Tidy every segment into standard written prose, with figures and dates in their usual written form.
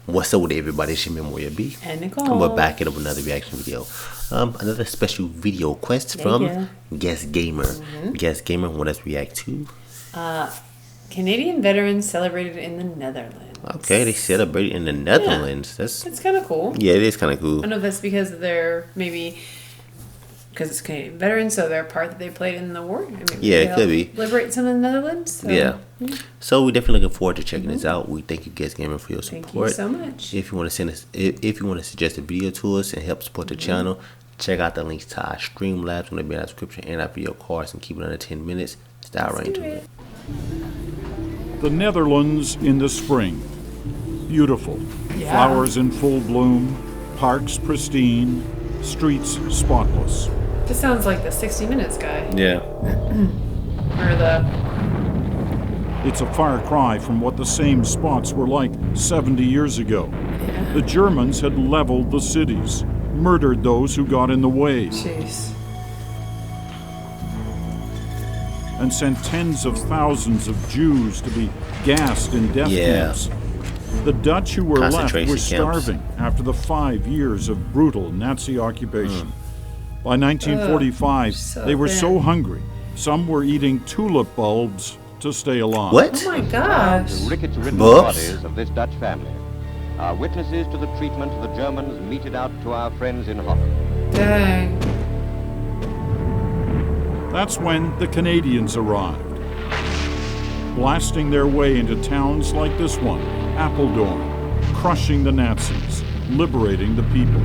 What's up with everybody? It's your Memoria B. And Nicole. And we're back with another reaction video. Another special video request from Guest Gamer. Guest Gamer want us to react to Canadian veterans celebrated in the Netherlands. Okay, they celebrated in the Netherlands. It's kind of cool. Yeah, it is kind of cool. I don't know if that's because they're because it's Canadian veterans, so their part that they played in the war. Yeah, it could be. Liberate some in the Netherlands. So. Yeah. So we're definitely looking forward to checking this out. We thank you, Guest Gamer, for your support. Thank you so much. If you want to send us, if you want to suggest a video to us and help support the channel, check out the links to our Streamlabs on the video description and our video cards, and keep it under 10 minutes. Style right into it. The Netherlands in the spring. Beautiful. Flowers in full bloom, parks pristine, streets spotless. This sounds like the 60 Minutes guy. Yeah. Or the... It's a far cry from what the same spots were like 70 years ago. Yeah. The Germans had leveled the cities, murdered those who got in the way. Jeez. And sent tens of thousands of Jews to be gassed in death camps. The Dutch who were left were starving after the 5 years of brutal Nazi occupation. By 1945, they were so hungry, some were eating tulip bulbs to stay alive. What? Oh my gosh. The rickets-ridden bodies of this Dutch family are witnesses to the treatment the Germans meted out to our friends in Holland. Dang. That's when the Canadians arrived, blasting their way into towns like this one, Apeldoorn, crushing the Nazis, liberating the people.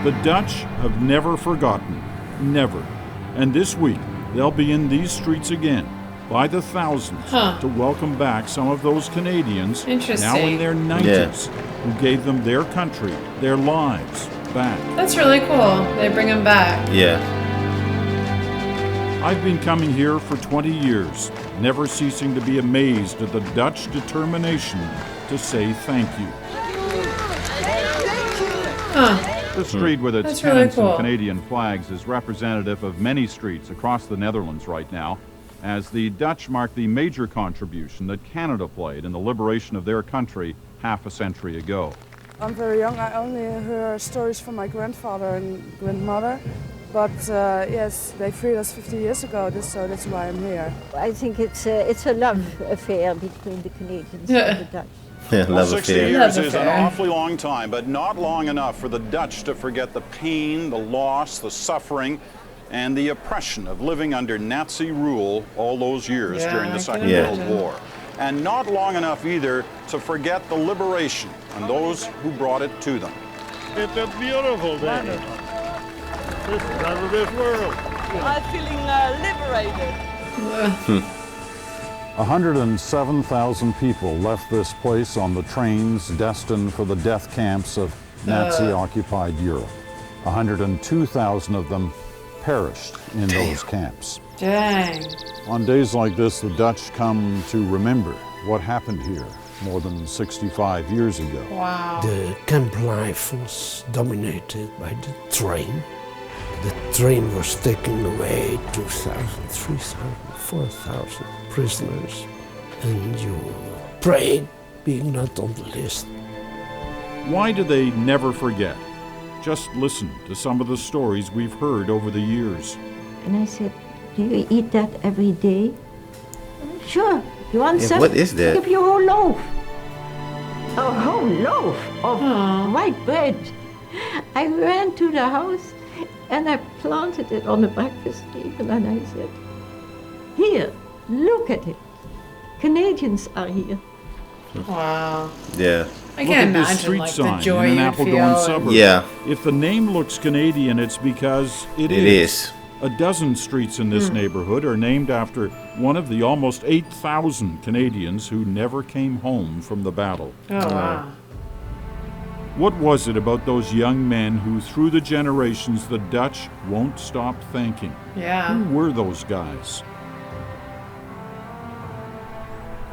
The Dutch have never forgotten, never. And this week, they'll be in these streets again, by the thousands, to welcome back some of those Canadians now in their 90s who gave them their country, their lives back. That's really cool. They bring them back. Yeah. I've been coming here for 20 years, never ceasing to be amazed at the Dutch determination to say thank you. The street with its tents and Canadian flags is representative of many streets across the Netherlands right now, as the Dutch mark the major contribution that Canada played in the liberation of their country half a century ago. I'm very young. I only heard stories from my grandfather and grandmother. But yes, they freed us 50 years ago, so that's why I'm here. I think it's a love affair between the Canadians and the Dutch. Yeah, well, 60 years is an awfully long time, but not long enough for the Dutch to forget the pain, the loss, the suffering, and the oppression of living under Nazi rule all those years during the Second World War. And not long enough either to forget the liberation and those who brought it to them. It's a beautiful day. This is out of this world. I'm feeling liberated. 107,000 people left this place on the trains destined for the death camps of Nazi-occupied Europe. 102,000 of them perished in those camps. Dang. On days like this, the Dutch come to remember what happened here more than 65 years ago. Wow. The camp life was dominated by the train. The train was taking away 2,000, 3,000, 4,000 prisoners, and you prayed being not on the list. Why do they never forget? Just listen to some of the stories we've heard over the years. And I said, do you eat that every day? Sure. You want some? What is that? I'll give you a whole loaf. A whole loaf of white bread. I ran to the house and I planted it on the breakfast table and I said, here, look at it. Canadians are here. Wow. Yeah. I can't imagine the street like sign the joy in an you'd Apeldoorn feel. suburb. Yeah. If the name looks Canadian, it's because it is. A dozen streets in this neighborhood are named after one of the almost 8,000 Canadians who never came home from the battle. Oh, wow. What was it about those young men who, through the generations, the Dutch won't stop thanking? Yeah. Who were those guys?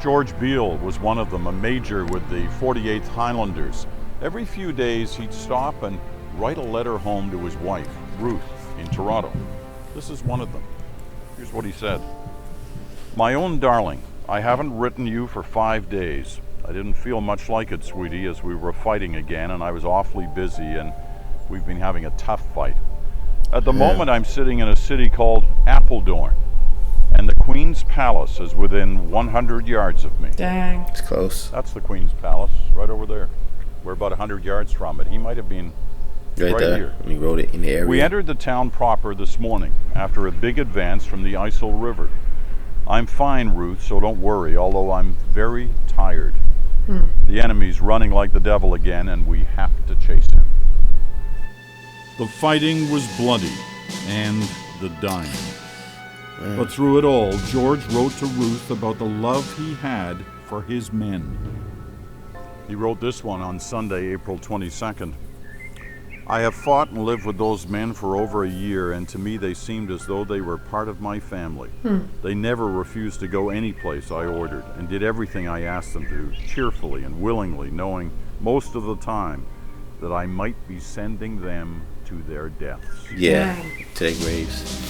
George Beale was one of them, a major with the 48th Highlanders. Every few days he'd stop and write a letter home to his wife, Ruth, in Toronto. This is one of them. Here's what he said. My own darling, I haven't written you for 5 days. I didn't feel much like it, sweetie, as we were fighting again, and I was awfully busy, and we've been having a tough fight. At the moment, I'm sitting in a city called Apeldoorn, and the Queen's Palace is within 100 yards of me. Dang. It's close. That's the Queen's Palace, right over there. We're about 100 yards from it. He might have been right there. here. When he wrote it in the area. We entered the town proper this morning after a big advance from the Isle River. I'm fine, Ruth, so don't worry, although I'm very tired. The enemy's running like the devil again, and we have to chase him. The fighting was bloody, and the dying. But through it all, George wrote to Ruth about the love he had for his men. He wrote this one on Sunday, April 22nd. I have fought and lived with those men for over a year, and to me they seemed as though they were part of my family. They never refused to go any place I ordered, and did everything I asked them to, cheerfully and willingly, knowing most of the time that I might be sending them to their deaths. Yeah, to their graves.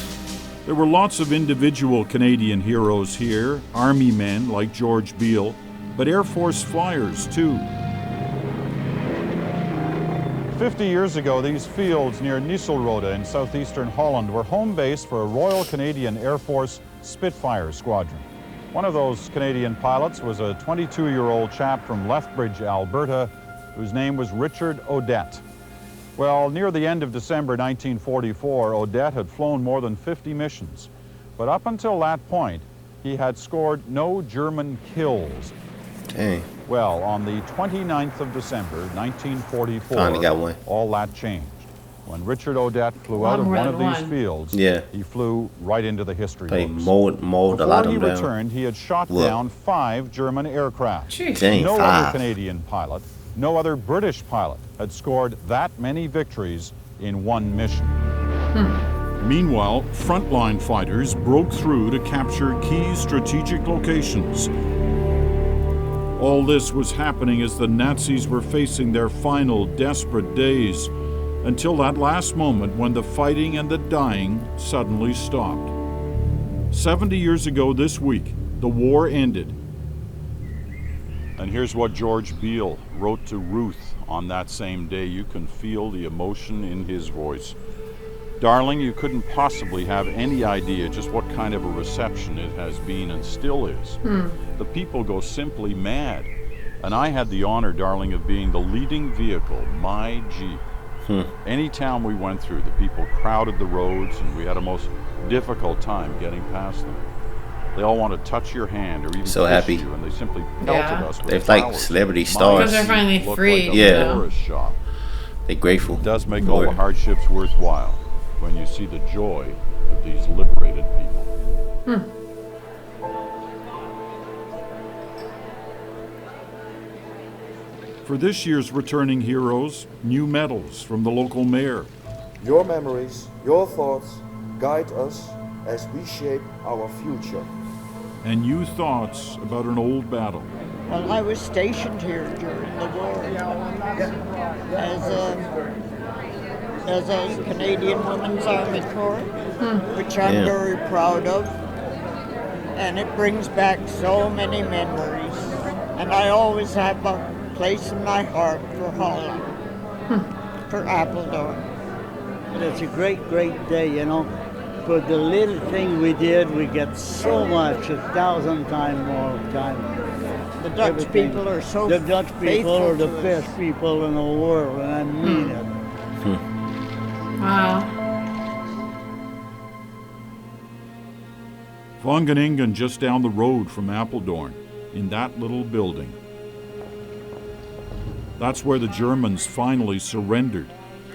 There were lots of individual Canadian heroes here, Army men like George Beale, but Air Force flyers too. 50 years ago, these fields near Nistelrode in southeastern Holland were home base for a Royal Canadian Air Force Spitfire squadron. One of those Canadian pilots was a 22-year-old chap from Lethbridge, Alberta, whose name was Richard Odette. Well, near the end of December 1944, Odette had flown more than 50 missions. But up until that point, he had scored no German kills. Dang. Well, on the 29th of December, 1944, Finally got one. all that changed. When Richard Odette flew out of one of these fields, he flew right into the history books. Mold a lot of them Before down. he returned, he had shot down 5 German aircraft. Dang, no 5. other Canadian pilot, no other British pilot had scored that many victories in one mission. Meanwhile, frontline fighters broke through to capture key strategic locations. All this was happening as the Nazis were facing their final desperate days, until that last moment when the fighting and the dying suddenly stopped. 70 years ago this week, the war ended. And here's what George Beale wrote to Ruth on that same day. You can feel the emotion in his voice. Darling, you couldn't possibly have any idea just what kind of a reception it has been and still is. The people go simply mad. And I had the honor, darling, of being the leading vehicle, my Jeep. Any town we went through, the people crowded the roads, and we had a most difficult time getting past them. They all want to touch your hand or even so kiss happy. you, and they simply pelted us with They're flowers. like celebrity stars. Because they're finally free. Like a tourist shop. They're grateful. It does make all the hardships worthwhile when you see the joy of these liberated people. For this year's returning heroes, new medals from the local mayor. Your memories, your thoughts guide us as we shape our future. And new thoughts about an old battle. Well, I was stationed here during the war as a Canadian Women's Army Corps, which I'm very proud of. And it brings back so many memories. And I always have a place in my heart for Holland, for Apeldoorn. And it's a great, great day, you know. For the little thing we did, we get so much, 1,000 times more time. The Dutch people are so The Dutch people are the faithful to best people in the world, and I mean it. Wow. Wangeningen just down the road from Apeldoorn, in that little building. That's where the Germans finally surrendered.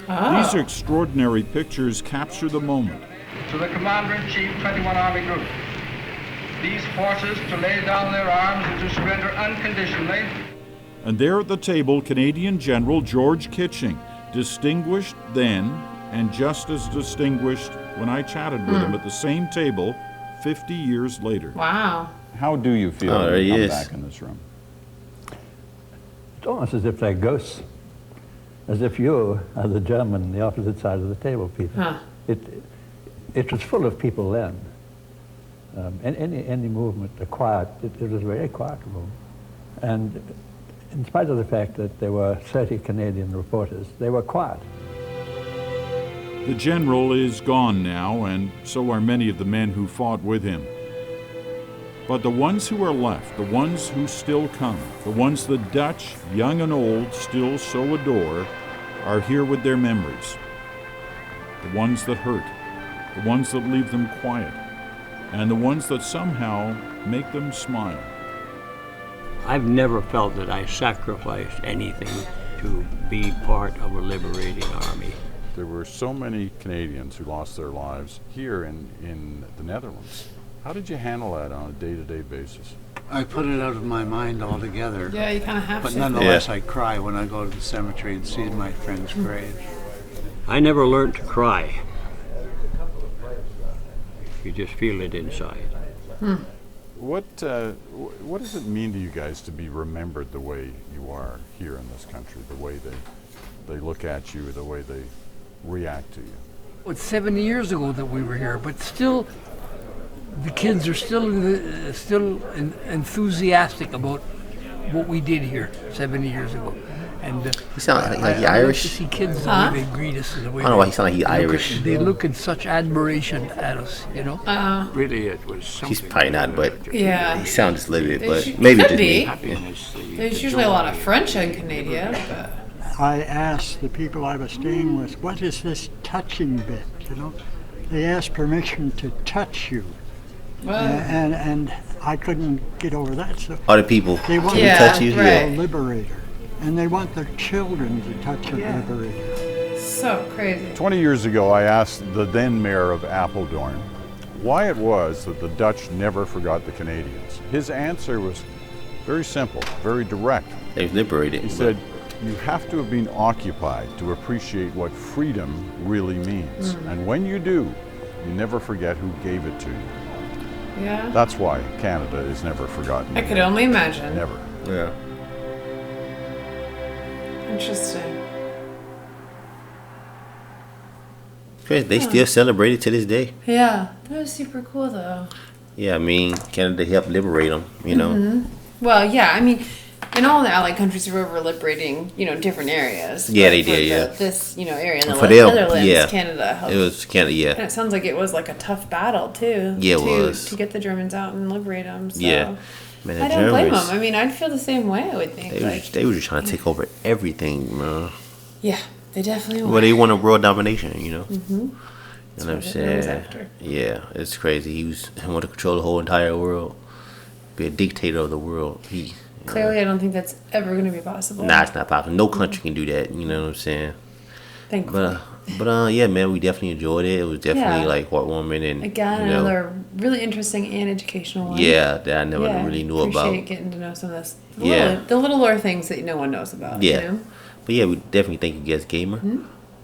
These extraordinary pictures capture the moment. To the Commander-in-Chief, 21 Army Group. These forces to lay down their arms and to surrender unconditionally. And there at the table, Canadian General George Kitching, distinguished then and just as distinguished when I chatted with him at the same table 50 years later. Wow. How do you feel when you come back in this room? It's almost as if they're ghosts, as if you are the German on the opposite side of the table, Peter. it was full of people then. And any movement, the quiet, it was a very quiet room. And in spite of the fact that there were 30 Canadian reporters, they were quiet. The general is gone now, and so are many of the men who fought with him. But the ones who are left, the ones who still come, the ones the Dutch, young and old, still so adore, are here with their memories. The ones that hurt, the ones that leave them quiet, and the ones that somehow make them smile. I've never felt that I sacrificed anything to be part of a liberating army. There were so many Canadians who lost their lives here in the Netherlands. How did you handle that on a day-to-day basis? I put it out of my mind altogether. Yeah, you kind of have to. But nonetheless, I cry when I go to the cemetery and see my friend's grave. I never learned to cry. You just feel it inside. What does it mean to you guys to be remembered the way you are here in this country, the way they look at you, the way they react to you? It's 70 years ago that we were here, but still, the kids are still enthusiastic about what we did here 70 years ago. And he sounds like he's Irish. To see kids the way they greet us, the way I don't know why he sounds like he's Irish. They look in such admiration at us, you know. Really, it was something. He's probably not, but yeah, he sounds just a little bit, but maybe just me. There's usually a lot of French in Canada, but. I asked the people I was staying with, what is this touching bit, you know? They asked permission to touch you. Wow. And I couldn't get over that. So other people they want to touch you? A liberator. And they want their children to touch a liberator. So crazy. 20 years ago, I asked the then mayor of Apeldoorn why it was that the Dutch never forgot the Canadians. His answer was very simple, very direct. They liberated. He said, you have to have been occupied to appreciate what freedom really means. And when you do, you never forget who gave it to you. Yeah. That's why Canada is never forgotten. I could only imagine. Never. Yeah. Interesting. Crazy. They still celebrate it to this day. Yeah, that was super cool though. Yeah, I mean, Canada helped liberate them, you know. Well, yeah, I mean, in all the Allied countries, we were liberating, different areas. Yeah, they did. Yeah. This, area in the for them, Netherlands, Canada helped. It was Canada, yeah. And it sounds like it was like a tough battle too. Yeah, it was to get the Germans out and liberate them. So. Yeah. Man, I don't blame them. I mean, I'd feel the same way. I would think. They were just trying to take over everything, man. Yeah, they definitely were. Well, they wanted world domination, you know. Mm-hmm. You know what I'm saying? Yeah, it's crazy. He wanted to control the whole entire world, be a dictator of the world. Clearly, I don't think that's ever going to be possible. Nah, it's not possible. No country can do that. You know what I'm saying? Thankfully. But yeah, man, we definitely enjoyed it. It was definitely like heartwarming and again, another really interesting and educational one. Yeah, that I never really knew about. Appreciate getting to know some of this. The little lore things that no one knows about. Yeah, you know? But yeah, we definitely thank you, Guest Gamer.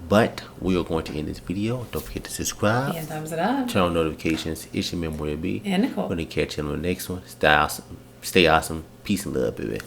But we are going to end this video. Don't forget to subscribe. And thumbs it up. Turn on notifications. It's your memory to be. And Nicole. We're gonna catch you on the next one. Stay awesome. Peace and love, baby.